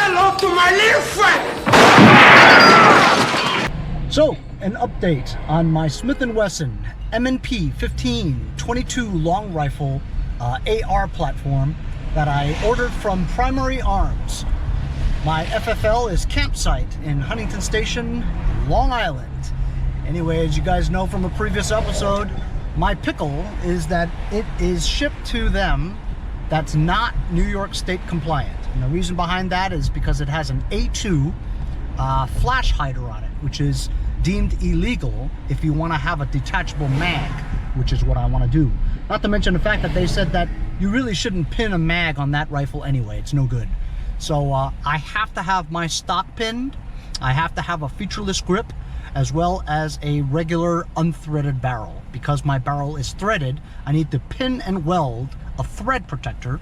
hello to my little friend! So, an update on my Smith & Wesson M&P 15 22 long rifle AR platform that I ordered from Primary Arms. My FFL is Campsite in Huntington Station, Long Island. Anyway, as you guys know from a previous episode, my pickle is that it is shipped to them that's not New York State compliant. And the reason behind that is because it has an A2 flash hider on it, which is deemed illegal if you want to have a detachable mag, which is what I want to do. Not to mention the fact that they said that you really shouldn't pin a mag on that rifle anyway. It's no good. So I have to have my stock pinned. I have to have a featureless grip as well as a regular unthreaded barrel. Because my barrel is threaded, I need to pin and weld a thread protector,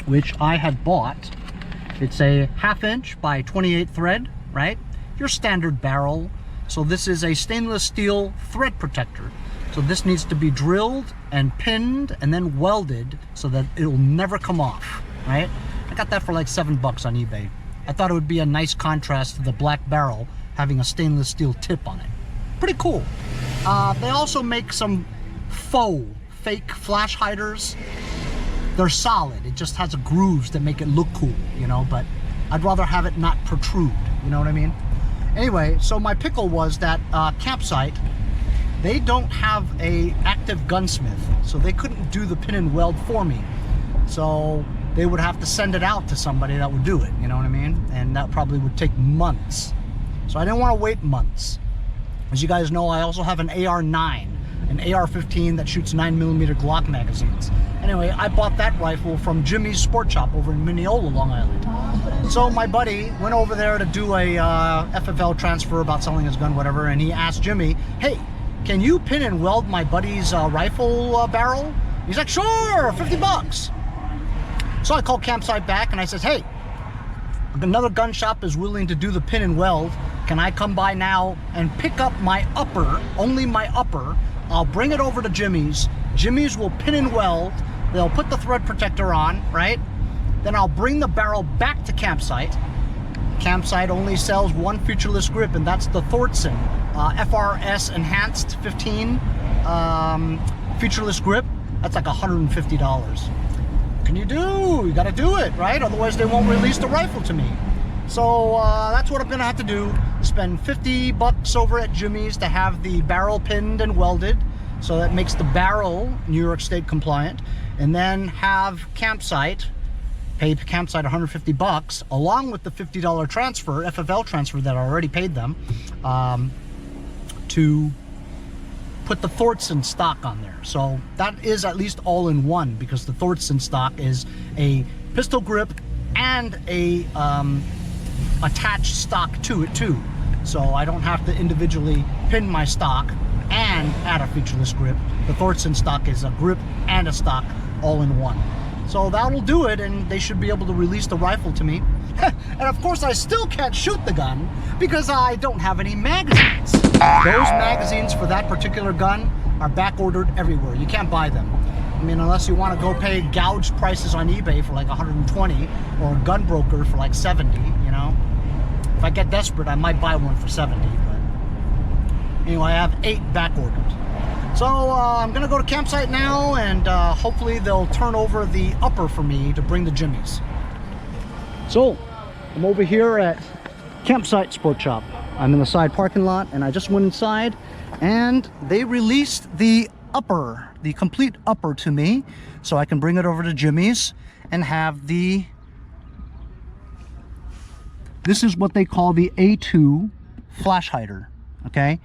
which I had bought. It's a 1/2 inch by 28 thread, right? Your standard barrel. So this is a stainless steel thread protector. So this needs to be drilled and pinned and then welded so that it'll never come off, right? I got that for like $7 on eBay. I thought it would be a nice contrast to the black barrel having a stainless steel tip on it. Pretty cool. They also make some fake flash hiders. They're solid. It just has grooves that make it look cool, you know, but I'd rather have it not protrude, you know what I mean? Anyway, so my pickle was that Campsite, they don't have a active gunsmith, so they couldn't do the pin and weld for me. So they would have to send it out to somebody that would do it, you know what I mean? And that probably would take months. So I didn't want to wait months. As you guys know, I also have an AR9, an AR15 that shoots 9mm Glock magazines. Anyway, I bought that rifle from Jimmy's Sport Shop over in Mineola, Long Island. So my buddy went over there to do a FFL transfer about selling his gun, whatever, and he asked Jimmy, hey, can you pin and weld my buddy's rifle barrel? He's like, sure, $50. So I called Campsite back and I said, hey, another gun shop is willing to do the pin and weld. Can I come by now and pick up my upper, only my upper? I'll bring it over to Jimmy's. Jimmy's will pin and weld. They'll put the thread protector on, right? Then I'll bring the barrel back to Campsite. Campsite only sells one featureless grip, and that's the Thordsen FRS Enhanced 15 featureless grip. That's like $150. Can you do? You gotta do it, right? Otherwise they won't release the rifle to me. So that's what I'm gonna have to do. Spend $50 over at Jimmy's to have the barrel pinned and welded, so that makes the barrel New York State compliant, and then have Campsite, pay Campsite $150 along with the $50 transfer, FFL transfer that I already paid them, to put the Thordsen stock on there. So that is at least all in one, because the Thordsen stock is a pistol grip and a attached stock to it too. So I don't have to individually pin my stock and add a featureless grip. The Thordsen stock is a grip and a stock all in one. So that'll do it, and they should be able to release the rifle to me. And of course I still can't shoot the gun because I don't have any magazines. Those magazines for that particular gun are back ordered everywhere. You can't buy them. I mean, unless you want to go pay gouged prices on eBay for like 120 or a gun broker for like 70, you know. If I get desperate, I might buy one for 70, but anyway, I have 8 back ordered. So I'm gonna go to Campsite now, and hopefully they'll turn over the upper for me to bring to Jimmy's. So I'm over here at Campsite Sport Shop. I'm in the side parking lot, and I just went inside, and they released the upper, the complete upper to me, so I can bring it over to Jimmy's and have the, this is what they call the A2 flash hider, okay?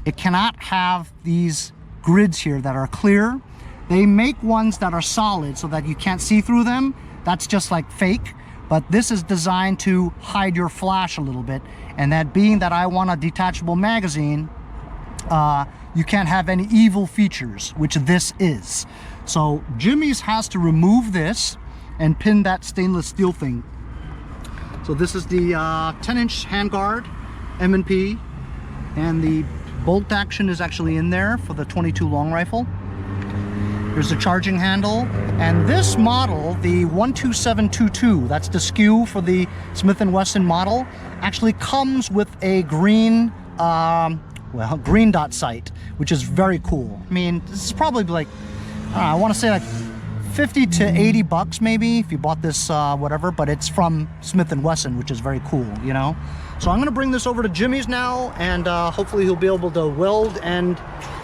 It cannot have these grids here that are clear. They make ones that are solid so that you can't see through them. That's just like fake, but this is designed to hide your flash a little bit. And that being that I want a detachable magazine, you can't have any evil features, which this is. So Jimmy's has to remove this and pin that stainless steel thing. So this is the 10-inch handguard M&P, and the bolt action is actually in there for the 22 long rifle. There's the charging handle, And this model, the 12722, that's the SKU for the Smith & Wesson model, actually comes with a green, green dot sight, which is very cool. I mean, this is probably like, I want to say like 50 to 80 bucks maybe if you bought this whatever, but it's from Smith & Wesson, which is very cool, you know. So I'm gonna bring this over to Jimmy's now, and hopefully he'll be able to weld and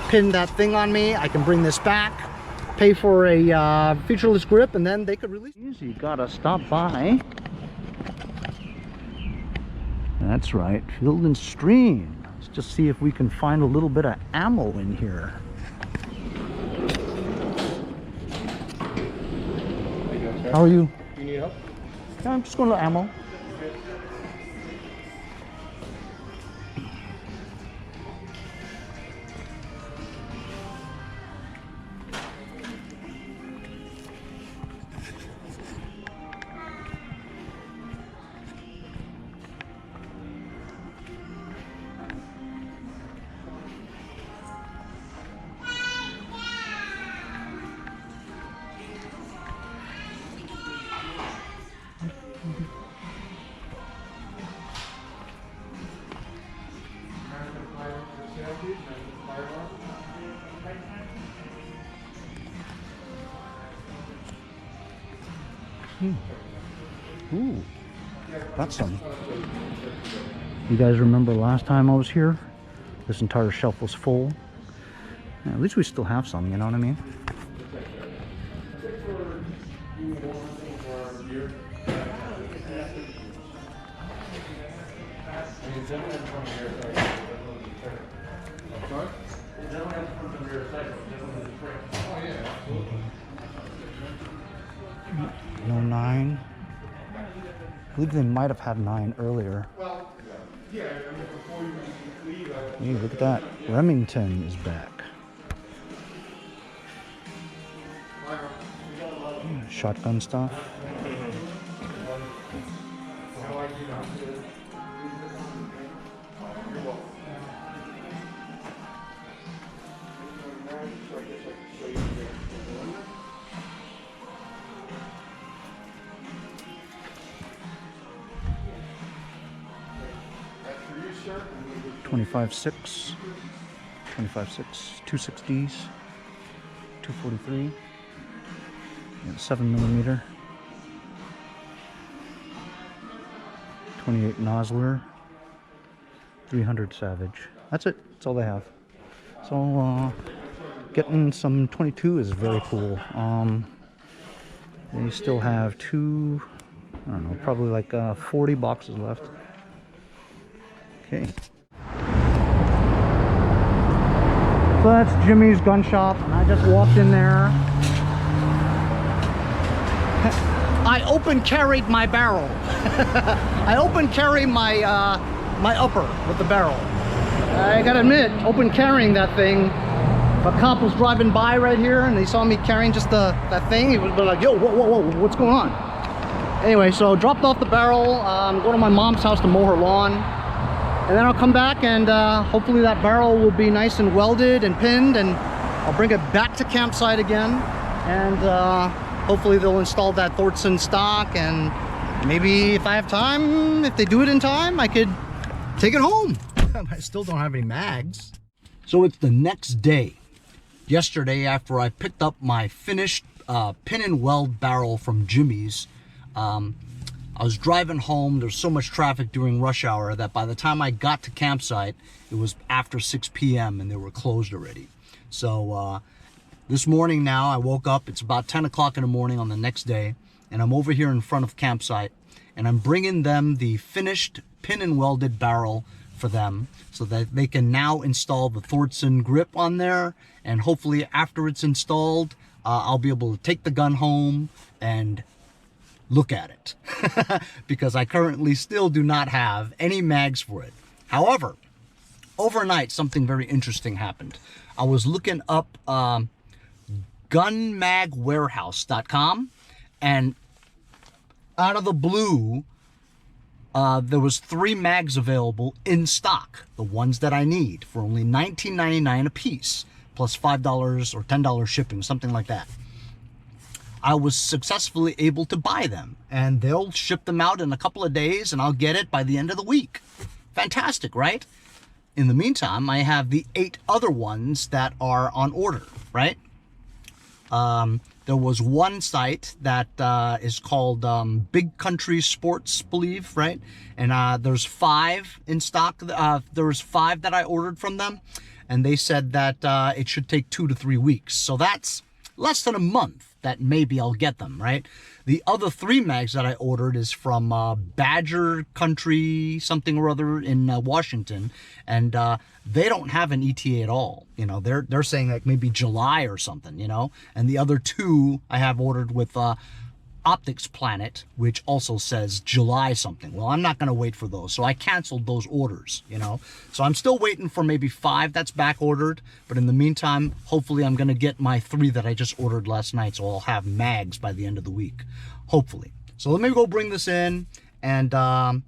pin that thing on me. I can bring this back, pay for a featureless grip, and then they could release. Easy, gotta stop by. That's right, Field and Stream. Let's just see if we can find a little bit of ammo in here. How are you? You need help? Yeah, I'm just going to ammo. Ooh, that's some. You guys remember last time I was here? This entire shelf was full. Yeah, at least we still have some, you know what I mean? No 9. I believe they might have had 9 earlier. Well, yeah, I mean, before you leave, Hey, look at that. Remington is back. Shotgun stuff. sir. 25.6, 25.6, 260s, 243, 7mm, 28 Nosler, 300 Savage. That's it. That's all they have. So getting some 22 is very cool. They still have two, I don't know, probably like 40 boxes left. Okay. So that's Jimmy's gun shop. I just walked in there. I open carried my barrel. I open carry my my upper with the barrel. I gotta admit, open carrying that thing. If a cop was driving by right here and he saw me carrying just that thing, he would be like, yo, whoa, what's going on? Anyway, so dropped off the barrel, go to my mom's house to mow her lawn, and then I'll come back and hopefully that barrel will be nice and welded and pinned, and I'll bring it back to campsite again, and hopefully they'll install that Thordsen stock, and maybe if I have time, if they do it in time, I could take it home. I still don't have any mags. So it's the next day. Yesterday, after I picked up my finished pin and weld barrel from Jimmy's, I was driving home. There's so much traffic during rush hour that by the time I got to campsite, it was after 6 p.m. and they were closed already. So this morning now, I woke up. It's about 10 o'clock in the morning on the next day, and I'm over here in front of campsite, and I'm bringing them the finished pin and welded barrel for them so that they can now install the Thordsen grip on there, and hopefully after it's installed, I'll be able to take the gun home and look at it because I currently still do not have any mags for it. However, overnight something very interesting happened. I was looking up gunmagwarehouse.com, and out of the blue there was 3 mags available in stock, the ones that I need, for only $19.99 a piece plus $5 or $10 shipping, something like that. I was successfully able to buy them, and they'll ship them out in a couple of days, and I'll get it by the end of the week. Fantastic, right? In the meantime, I have the 8 other ones that are on order, right? There was one site that is called Big Country Sports, believe, right? And there's 5 in stock. There was 5 that I ordered from them, and they said that it should take 2 to 3 weeks. So that's less than a month that maybe I'll get them, right? The other 3 mags that I ordered is from Badger Country something or other in Washington, and they don't have an ETA at all. You know, they're saying like maybe July or something, you know? And the other 2 I have ordered with Optics Planet, which also says July something. Well, I'm not going to wait for those, so I canceled those orders, you know. So I'm still waiting for maybe 5 that's back ordered, but in the meantime, hopefully I'm going to get my 3 that I just ordered last night, so I'll have mags by the end of the week, hopefully. So let me go bring this in, and I'm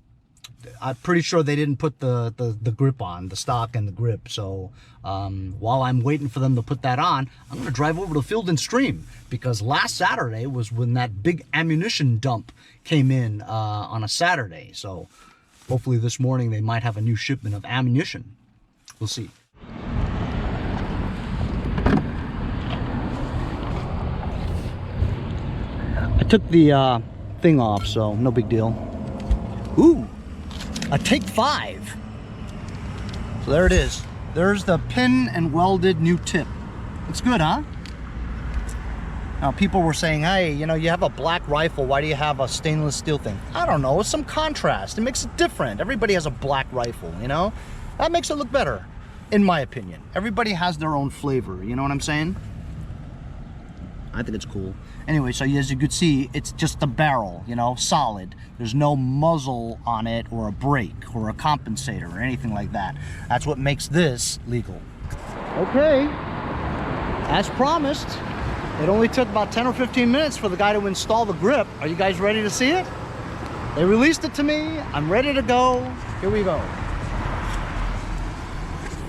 pretty sure they didn't put the grip on, the stock and the grip. So while I'm waiting for them to put that on, I'm going to drive over to Field and Stream, because last Saturday was when that big ammunition dump came in on a Saturday. So hopefully this morning they might have a new shipment of ammunition. We'll see. I took the thing off, so no big deal. Ooh! A Take 5. So there it is. There's the pin and welded new tip. It's good, huh? Now people were saying, hey, you know, you have a black rifle, why do you have a stainless steel thing? I don't know, it's some contrast. It makes it different. Everybody has a black rifle, you know? That makes it look better, in my opinion. Everybody has their own flavor, you know what I'm saying? I think it's cool. Anyway, so as you could see, it's just the barrel, you know, solid. There's no muzzle on it or a brake or a compensator or anything like that. That's what makes this legal. Okay, as promised, it only took about 10 or 15 minutes for the guy to install the grip. Are you guys ready to see it? They released it to me. I'm ready to go. Here we go.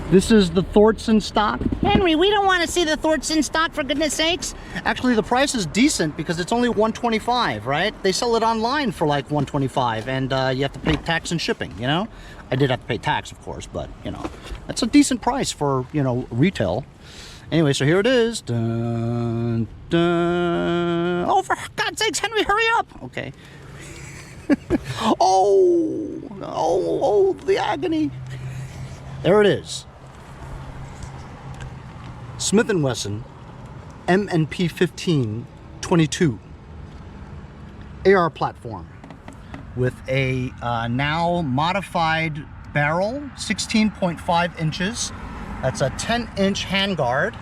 This is the Thordsen stock. Henry, we don't want to see the Thordsen stock, for goodness sakes. Actually, the price is decent because it's only $125, right? They sell it online for like $125, and you have to pay tax and shipping, you know? I did have to pay tax, of course, but, you know, that's a decent price for, you know, retail. Anyway, so here it is. Dun, dun. Oh, for God's sakes, Henry, hurry up. Okay. oh, the agony. There it is. Smith & Wesson M&P 15-22 AR platform with a now modified barrel, 16.5 inches. That's a 10-inch handguard.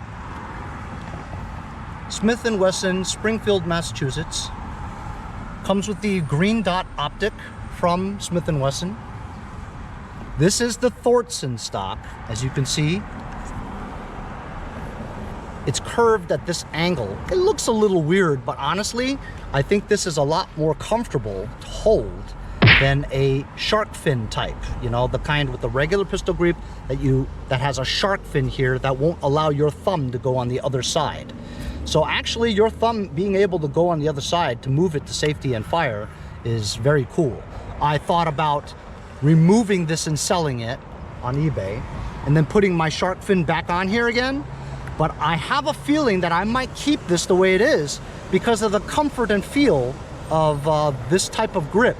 Smith & Wesson, Springfield, Massachusetts. Comes with the green dot optic from Smith & Wesson. This is the Thordsen stock, as you can see. It's curved at this angle. It looks a little weird, but honestly, I think this is a lot more comfortable to hold than a shark fin type. You know, the kind with the regular pistol grip that has a shark fin here that won't allow your thumb to go on the other side. So actually, your thumb being able to go on the other side to move it to safety and fire is very cool. I thought about removing this and selling it on eBay and then putting my shark fin back on here again, but I have a feeling that I might keep this the way it is because of the comfort and feel of this type of grip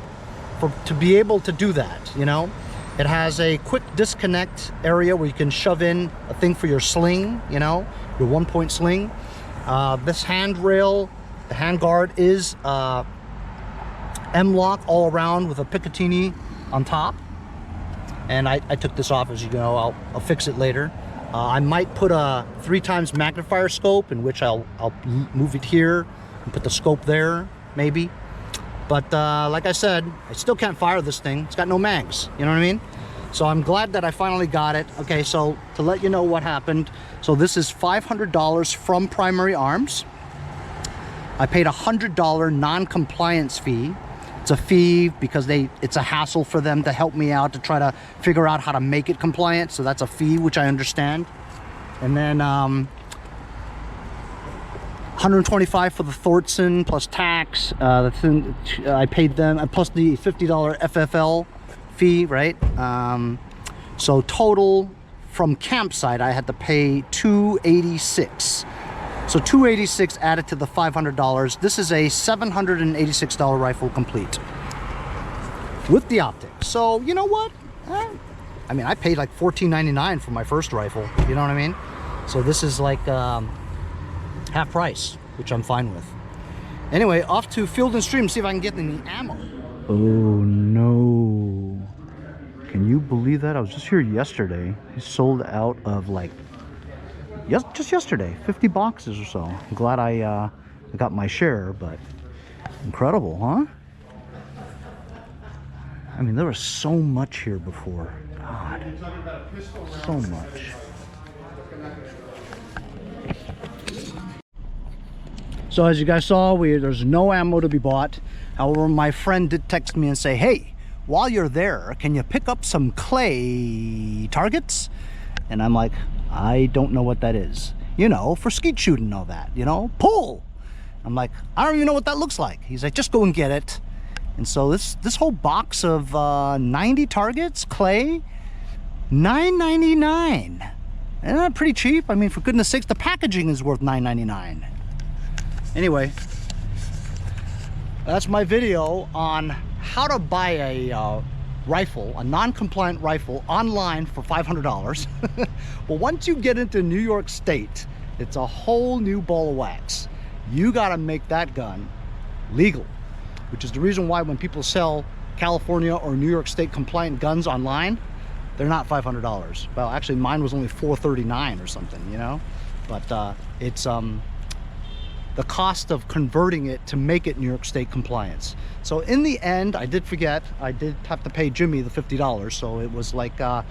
to be able to do that, you know? It has a quick disconnect area where you can shove in a thing for your sling, you know, your 1-point sling. This handrail, the handguard is M-lock all around with a Picatinny on top. And I took this off, as you know. I'll fix it later. I might put a 3x magnifier scope in which I'll move it here and put the scope there, maybe. But like I said, I still can't fire this thing. It's got no mags, you know what I mean? So I'm glad that I finally got it. Okay, so to let you know what happened, so this is $500 from Primary Arms. I paid a $100 non-compliance fee. It's a fee because it's a hassle for them to help me out to try to figure out how to make it compliant. So that's a fee, which I understand. And then $100 $125 for the Thordsen plus tax. I paid them, plus the $50 FFL fee, right? So total from campsite, I had to pay $286. So $286 added to the $500. This is a $786 rifle complete with the optics. So you know what? I mean, I paid like $14.99 for my first rifle. You know what I mean? So this is like half price, which I'm fine with. Anyway, off to Field and Stream, see if I can get any ammo. Oh no. Can you believe that? I was just here yesterday. He sold out of like, just yesterday, 50 boxes or so. I'm glad I got my share, but incredible, huh? I mean, there was so much here before. God, so much. So as you guys saw, there's no ammo to be bought. However, my friend did text me and say, hey, while you're there, can you pick up some clay targets? And I'm like, I don't know what that is. You know, for skeet shooting and all that, you know, pull. I'm like, I don't even know what that looks like. He's like, just go and get it. And so this whole box of 90 targets, clay, $9.99. Isn't that pretty cheap? I mean, for goodness sakes, the packaging is worth $9.99. Anyway, that's my video on how to buy a rifle, a non-compliant rifle, online for $500. Well, once you get into New York State, it's a whole new ball of wax. You gotta make that gun legal, which is the reason why when people sell California or New York State compliant guns online, they're not $500. Well, actually mine was only $439 or something, you know? But it's the cost of converting it to make it New York State compliance. So in the end, I did forget, I did have to pay Jimmy the $50, so it was like $820.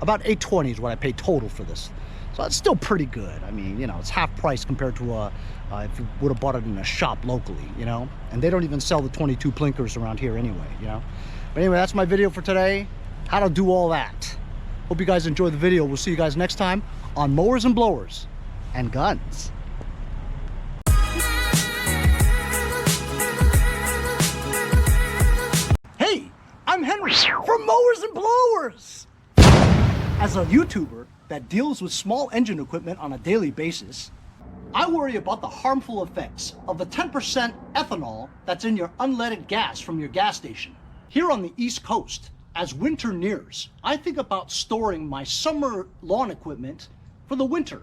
About $820 is what I paid total for this. So that's still pretty good. I mean, you know, it's half price compared to if you would have bought it in a shop locally, you know? And they don't even sell the 22 plinkers around here anyway, you know? But anyway, that's my video for today. How to do all that. Hope you guys enjoyed the video. We'll see you guys next time on Mowers and Blowers and Guns. Hey, I'm Henry from Mowers and Blowers. As a YouTuber that deals with small engine equipment on a daily basis, I worry about the harmful effects of the 10% ethanol that's in your unleaded gas from your gas station. Here on the East Coast, as winter nears, I think about storing my summer lawn equipment for the winter.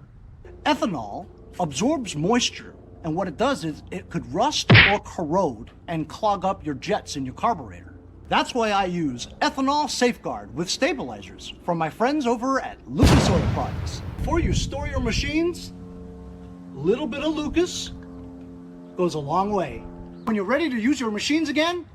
Ethanol absorbs moisture, and what it does is it could rust or corrode and clog up your jets in your carburetor. That's why I use Ethanol Safeguard with stabilizers from my friends over at Lucas Oil Products. Before you store your machines, a little bit of Lucas goes a long way. When you're ready to use your machines again,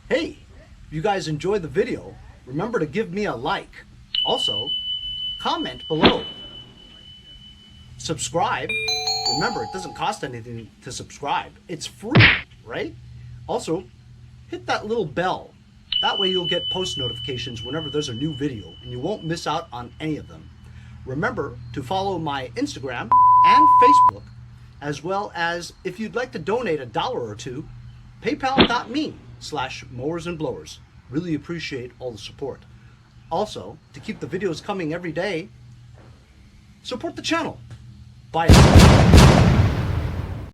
hey, if you guys enjoyed the video, remember to give me a like. Also, comment below. Subscribe. Remember, it doesn't cost anything to subscribe. It's free, right? Also, hit that little bell. That way you'll get post notifications whenever there's a new video and you won't miss out on any of them. Remember to follow my Instagram and Facebook, as well as if you'd like to donate $1 or $2, paypal.me/mowersandblowers. Really appreciate all the support. Also, to keep the videos coming every day, support the channel. Bye.